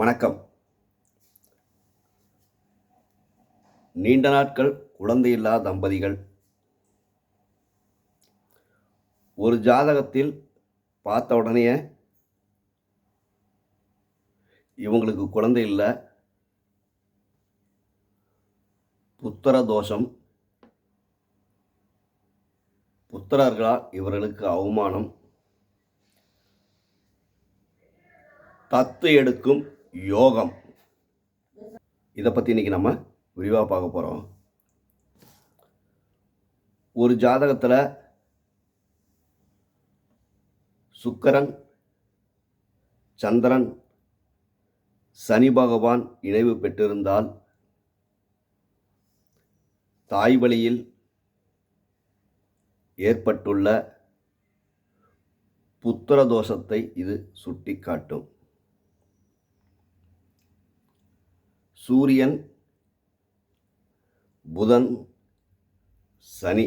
வணக்கம். நீண்ட நாட்கள் குழந்தையில்லா தம்பதிகள் ஒரு ஜாதகத்தில் பார்த்த உடனேயே இவங்களுக்கு குழந்தை இல்லை, புத்திர தோஷம், புத்திரர்களால் இவர்களுக்கு அவமானம், தத்து எடுக்கும் யோகம், இதை பற்றி இன்றைக்கி நம்ம விரிவாக பார்க்க போகிறோம். ஒரு ஜாதகத்தில் சுக்கிரன், சந்திரன், சனி பகவான் இணைவு பெற்றிருந்தால் தாய் வழியில் ஏற்பட்டுள்ள புத்திர தோஷத்தை இது சுட்டிக்காட்டும். சூரியன், புதன், சனி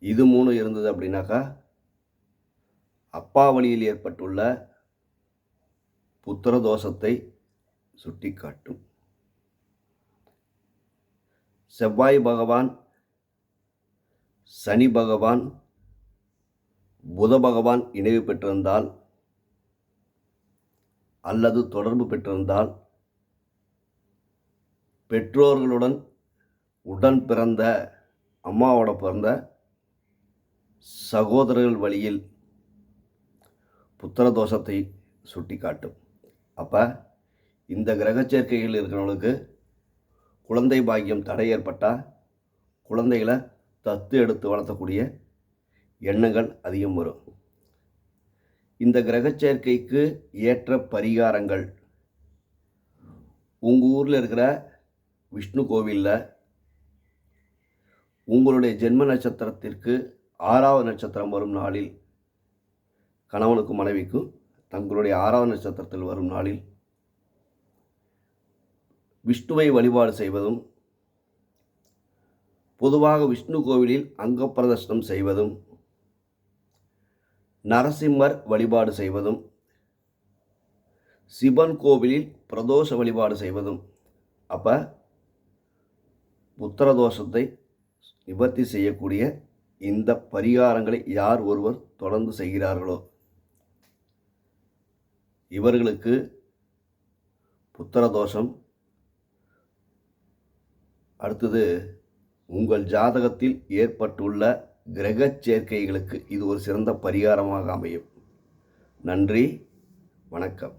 இது மூணு இருந்தது அப்படின்னாக்கா அப்பா வழியில் ஏற்பட்டுள்ள புத்திர தோஷத்தை சுட்டிக்காட்டும். செவ்வாய் பகவான், சனி பகவான், புத பகவான் இணைவு பெற்றிருந்தால் அல்லது தொடர்பு பெற்றிருந்தால் பெற்றோர்களுடன் உடன் பிறந்த அம்மாவோட பிறந்த சகோதரர்கள் வழியில் புத்திர தோஷத்தை சுட்டி காட்டும். அப்போ இந்த கிரக சேர்க்கைகள் இருக்கிறவங்களுக்கு குழந்தை பாக்கியம் தடை ஏற்பட்டால் குழந்தைகளை தத்து எடுத்து வளர்த்தக்கூடிய எண்ணங்கள் அதிகம் வரும். இந்த கிரக சேர்க்கைக்கு ஏற்ற பரிகாரங்கள் உங்கள் ஊரில் இருக்கிற விஷ்ணு கோவிலில் உங்களுடைய ஜென்ம நட்சத்திரத்திற்கு 6வது நட்சத்திரம் வரும் நாளில் கணவனுக்கும் மனைவிக்கும் தங்களுடைய 6வது நட்சத்திரத்தில் வரும் நாளில் விஷ்ணுவை வழிபாடு செய்வதும், பொதுவாக விஷ்ணு கோவிலில் அங்க பிரதர்சனம் செய்வதும், நரசிம்மர் வழிபாடு செய்வதும், சிவன் கோவிலில் பிரதோஷ வழிபாடு செய்வதும் அப்போ புத்திர தோஷத்தை நிவர்த்தி செய்யக்கூடிய இந்த பரிகாரங்களை யார் ஒருவர் தொடர்ந்து செய்கிறார்களோ இவர்களுக்கு புத்திர தோஷம். அடுத்தது உங்கள் ஜாதகத்தில் ஏற்பட்டுள்ள கிரக சேர்க்கைகளுக்கு இது ஒரு சிறந்த பரிகாரமாக அமையும். நன்றி, வணக்கம்.